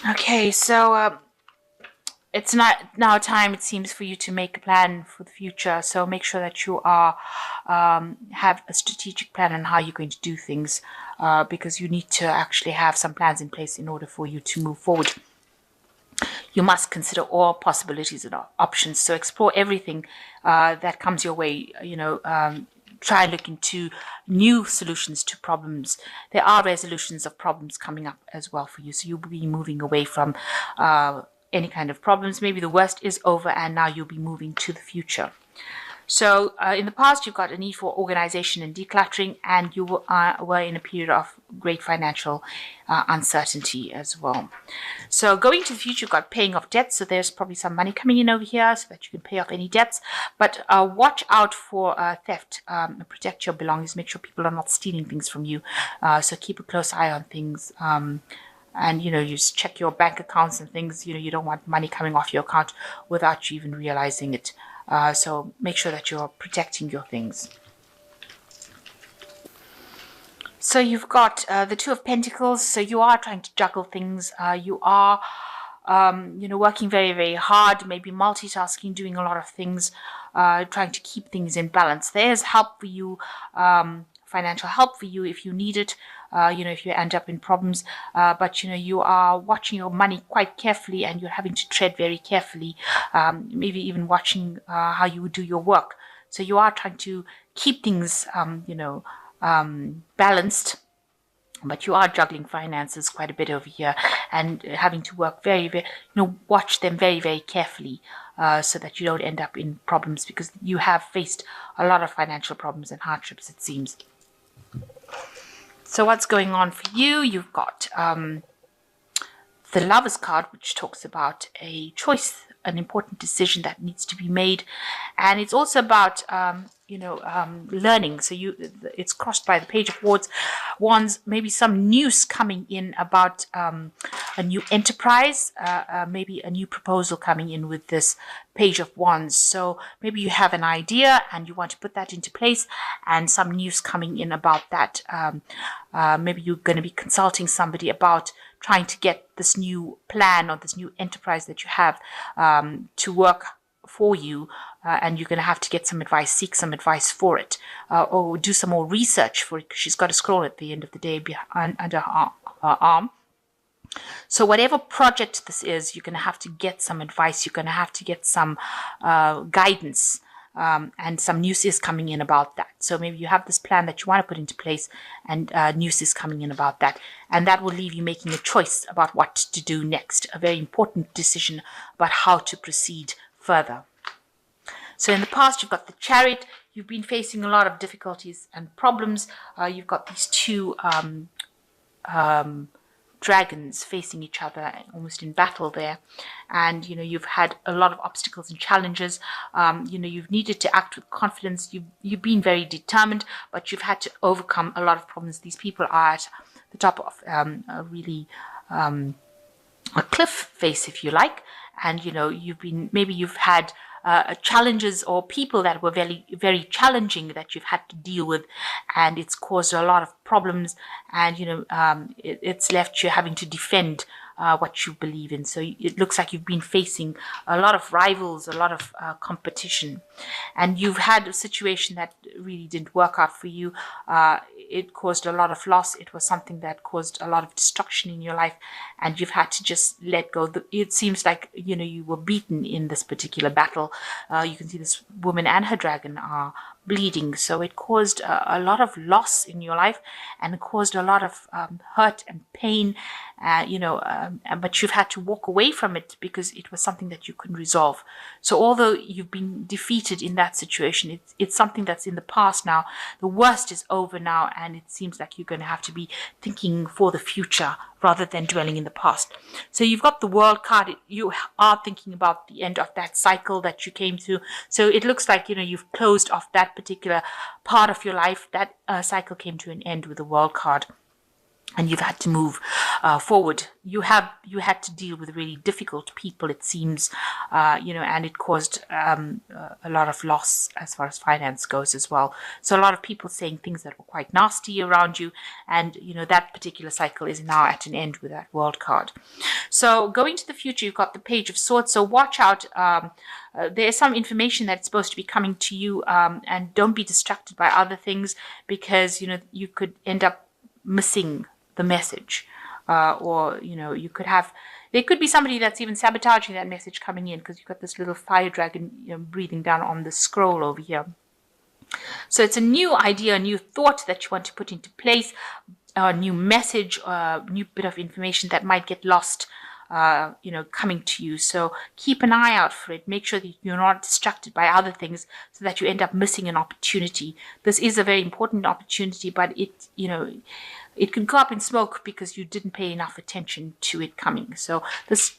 Okay, so it's not now time, it seems, for you to make a plan for the future. So make sure that you are have a strategic plan on how you're going to do things, because you need to actually have some plans in place in order for you to move forward. You must consider all possibilities and options. So explore everything that comes your way. Try and look into new solutions to problems. There are resolutions of problems coming up as well for you. So you'll be moving away from any kind of problems. Maybe the worst is over and now you'll be moving to the future. So in the past, you've got a need for organization and decluttering, and you were in a period of great financial uncertainty as well. So going to the future, you've got paying off debts. So there's probably some money coming in over here so that you can pay off any debts. But watch out for theft. Protect your belongings. Make sure people are not stealing things from you. So keep a close eye on things. And you just check your bank accounts and things. You don't want money coming off your account without you even realizing it. So make sure that you're protecting your things. So you've got the Two of Pentacles. So you are trying to juggle things. You are, working very, very hard, maybe multitasking, doing a lot of things, trying to keep things in balance. There's help for you, financial help for you if you need it. If you end up in problems, but you are watching your money quite carefully, and you're having to tread very carefully. Maybe even watching how you do your work. So you are trying to keep things, balanced, but you are juggling finances quite a bit over here, and having to work very, very, watch them very, very carefully, so that you don't end up in problems, because you have faced a lot of financial problems and hardships, it seems. So what's going on for you? You've got the Lovers card, which talks about a choice, an important decision that needs to be made, and it's also about learning. So it's crossed by the Page of Wands. Maybe some news coming in about a new enterprise, maybe a new proposal coming in with this Page of Wands. So maybe you have an idea and you want to put that into place, and some news coming in about that. Maybe you're going to be consulting somebody about trying to get this new plan or this new enterprise that you have to work for you, and you're going to have to get some advice, seek some advice for it, or do some more research for it, because she's got a scroll at the end of the day under her arm. So whatever project this is, you're going to have to get some advice. You're going to have to get some guidance. And some news is coming in about that. So maybe you have this plan that you want to put into place, and news is coming in about that. And that will leave you making a choice about what to do next, a very important decision about how to proceed further. So in the past, you've got the Chariot. You've been facing a lot of difficulties and problems. You've got these two dragons facing each other, almost in battle there, and you've had a lot of obstacles and challenges. You've needed to act with confidence. You've been very determined, but you've had to overcome a lot of problems. These people are at the top of a really a cliff face, if you like, and you've had challenges or people that were very, very challenging that you've had to deal with, and it's caused a lot of problems, and it's left you having to defend what you believe in. So it looks like you've been facing a lot of rivals, a lot of competition, and you've had a situation that really didn't work out for you. It caused a lot of loss. It was something that caused a lot of destruction in your life, and you've had to just let go. It seems like you were beaten in this particular battle. You can see this woman and her dragon are bleeding, so it caused a lot of loss in your life, and it caused a lot of hurt and pain, but you've had to walk away from it because it was something that you couldn't resolve. So although you've been defeated in that situation, it's something that's in the past now. The worst is over now, and it seems like you're going to have to be thinking for the future rather than dwelling in the past. So you've got the World card. You are thinking about the end of that cycle that you came through. So it looks like you've closed off that particular part of your life. That cycle came to an end with the World card, and you've had to move forward. You had to deal with really difficult people, it seems, and it caused a lot of loss as far as finance goes as well. So a lot of people saying things that were quite nasty around you, and that particular cycle is now at an end with that World card. So going to the future, you've got the Page of Swords. So watch out. There's some information that's supposed to be coming to you, and don't be distracted by other things, because you could end up missing the message, or you could have. There could be somebody that's even sabotaging that message coming in, because you've got this little fire dragon breathing down on the scroll over here. So it's a new idea, a new thought that you want to put into place, a new message, a new bit of information that might get lost, coming to you. So keep an eye out for it. Make sure that you're not distracted by other things, so that you end up missing an opportunity. This is a very important opportunity, but it could go up in smoke because you didn't pay enough attention to it coming. So this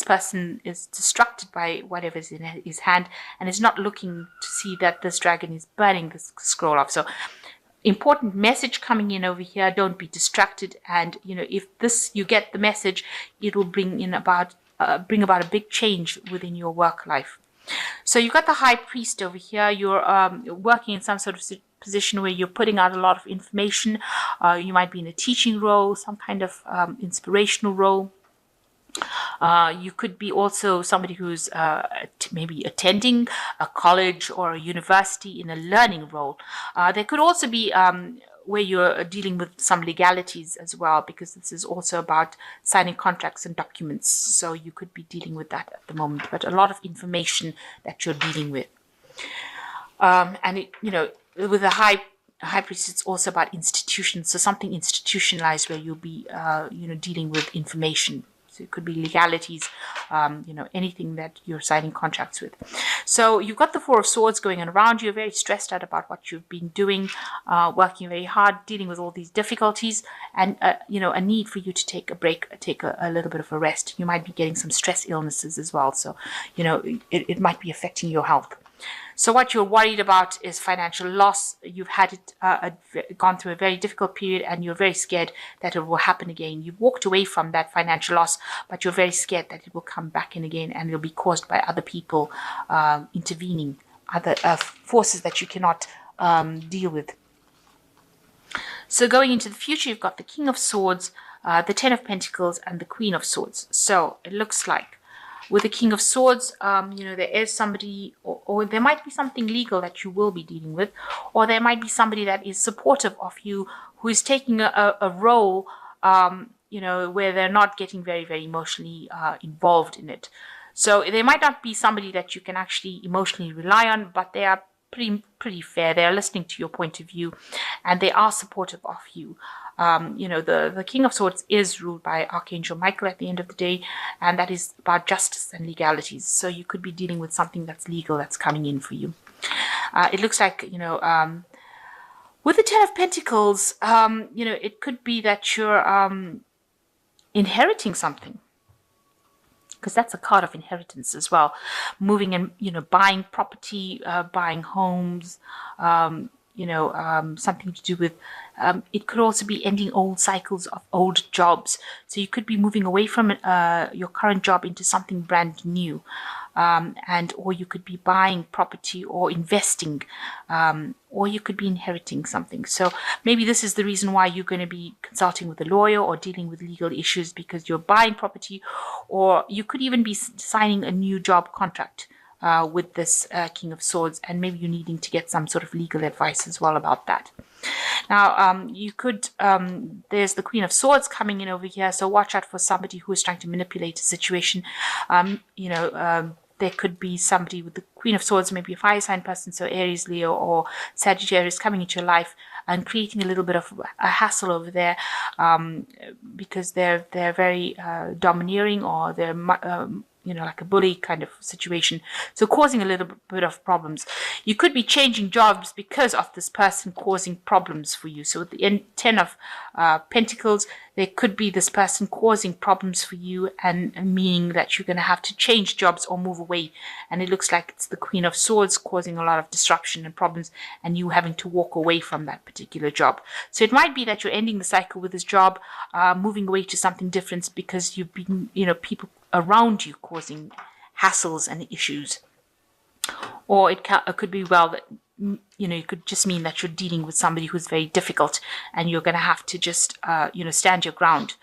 person is distracted by whatever's in his hand, and is not looking to see that this dragon is burning this scroll off. So important message coming in over here. Don't be distracted, and if you get the message, it will bring about a big change within your work life. So you've got the High Priest over here. You're working in some sort of position where you're putting out a lot of information. You might be in a teaching role, some kind of inspirational role. You could be also somebody who's maybe attending a college or a university in a learning role. There could also be where you're dealing with some legalities as well, because this is also about signing contracts and documents. So you could be dealing with that at the moment, but a lot of information that you're dealing with. With the High Priest, it's also about institutions. So something institutionalized where you'll be, dealing with information. So it could be legalities, anything that you're signing contracts with. So you've got the Four of Swords going on around you. You're very stressed out about what you've been doing, working very hard, dealing with all these difficulties, and, a need for you to take a break, take a little bit of a rest. You might be getting some stress illnesses as well. So, it might be affecting your health. So what you're worried about is financial loss. You've had it gone through a very difficult period, and you're very scared that it will happen again. You've walked away from that financial loss, but you're very scared that it will come back in again, and it'll be caused by other people intervening, other forces that you cannot deal with. So going into the future, you've got the King of Swords, the Ten of Pentacles, and the Queen of Swords. So it looks like with the King of Swords, there is somebody, or there might be something legal that you will be dealing with, or there might be somebody that is supportive of you, who is taking a role, where they're not getting very, very emotionally involved in it. So they might not be somebody that you can actually emotionally rely on, but they are pretty fair. They are listening to your point of view, and they are supportive of you. The King of Swords is ruled by Archangel Michael at the end of the day, and that is about justice and legalities. So you could be dealing with something that's legal that's coming in for you. It looks like, with the Ten of Pentacles, it could be that you're inheriting something, because that's a card of inheritance as well. Moving and, buying property, buying homes, something to do with, it could also be ending old cycles of old jobs. So you could be moving away from your current job into something brand new. Or you could be buying property or investing, or you could be inheriting something. So maybe this is the reason why you're going to be consulting with a lawyer or dealing with legal issues, because you're buying property, or you could even be signing a new job contract with this King of Swords, and maybe you're needing to get some sort of legal advice as well about that. Now, you could, there's the Queen of Swords coming in over here, so watch out for somebody who is trying to manipulate a situation. There could be somebody with the Queen of Swords, maybe a fire sign person, so Aries, Leo, or Sagittarius, coming into your life and creating a little bit of a hassle over there, because they're very domineering, or they're like a bully kind of situation. So causing a little bit of problems. You could be changing jobs because of this person causing problems for you. So with the Ten of Pentacles, there could be this person causing problems for you, and meaning that you're going to have to change jobs or move away. And it looks like it's the Queen of Swords causing a lot of disruption and problems, and you having to walk away from that particular job. So it might be that you're ending the cycle with this job, moving away to something different, because you've been, people around you causing hassles and issues. Or it could be, well, that it could just mean that you're dealing with somebody who's very difficult, and you're going to have to just stand your ground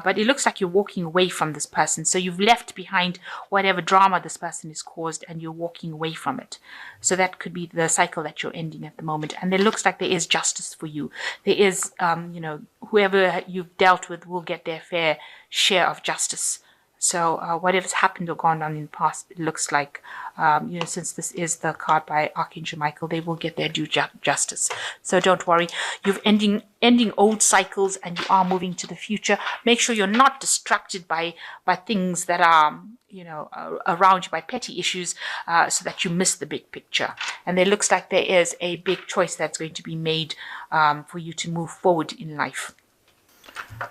but it looks like you're walking away from this person. So you've left behind whatever drama this person has caused and you're walking away from it. So that could be the cycle that you're ending at the moment. And it looks like there is justice for you. There is, whoever you've dealt with will get their fair share of justice. So whatever's happened or gone on in the past, it looks like, since this is the card by Archangel Michael, they will get their due justice. So don't worry. You're ending old cycles and you are moving to the future. Make sure you're not distracted by things that are, around you, by petty issues, so that you miss the big picture. And there looks like there is a big choice that's going to be made for you to move forward in life.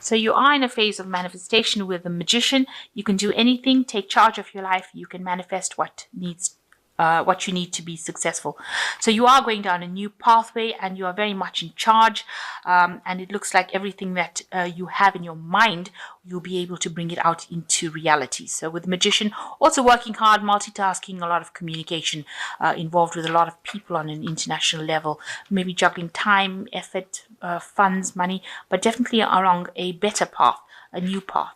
So you are in a phase of manifestation with the Magician. You can do anything, take charge of your life. You can manifest what you need to be successful. So you are going down a new pathway and you are very much in charge. And it looks like everything that you have in your mind, you'll be able to bring it out into reality. So with the Magician, also working hard, multitasking, a lot of communication, involved with a lot of people on an international level, maybe juggling time, effort, funds, money, but definitely along a better path, a new path.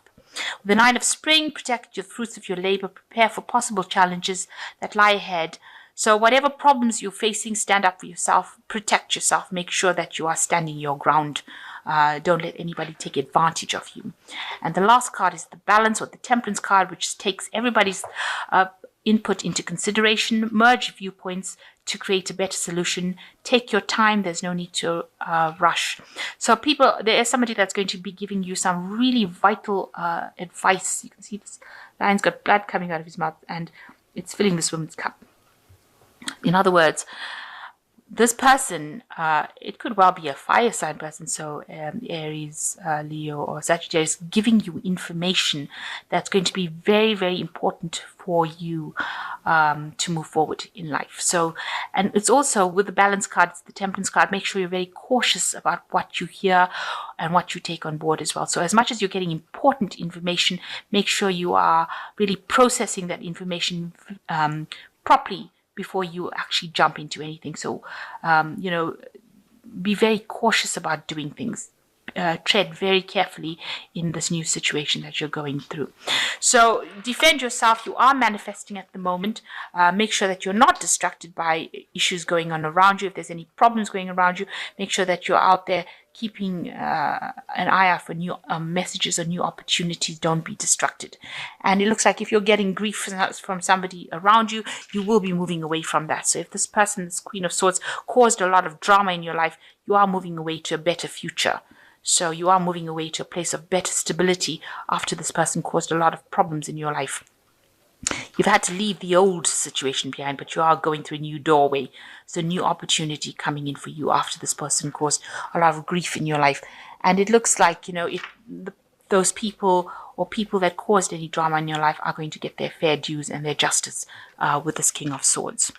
With the Nine of Spring, protect your fruits of your labor, prepare for possible challenges that lie ahead. So whatever problems you're facing, stand up for yourself, protect yourself, make sure that you are standing your ground. Don't let anybody take advantage of you. And the last card is the Balance, or the Temperance card, which takes everybody's input into consideration, merge viewpoints to create a better solution. Take your time. There's no need to rush. So there is somebody that's going to be giving you some really vital advice. You can see this lion's got blood coming out of his mouth and it's filling this woman's cup. In other words, this person, it could well be a fire sign person, so Aries, Leo, or Sagittarius, giving you information that's going to be very, very important for you to move forward in life. So, and it's also with the Balance card, it's the Temperance card, make sure you're very cautious about what you hear and what you take on board as well. So as much as you're getting important information, make sure you are really processing that information properly before you actually jump into anything. So, be very cautious about doing things. Tread very carefully in this new situation that you're going through. So defend yourself. You are manifesting at the moment. Make sure that you're not distracted by issues going on around you. If there's any problems going around you, make sure that you're out there keeping an eye out for new messages or new opportunities. Don't be distracted. And it looks like if you're getting grief from somebody around you, you will be moving away from that. So if this person, this Queen of Swords, caused a lot of drama in your life, you are moving away to a better future. So you are moving away to a place of better stability after this person caused a lot of problems in your life. You've had to leave the old situation behind, but you are going through a new doorway. So a new opportunity coming in for you after this person caused a lot of grief in your life. And it looks like, those people or people that caused any drama in your life are going to get their fair dues and their justice with this King of Swords.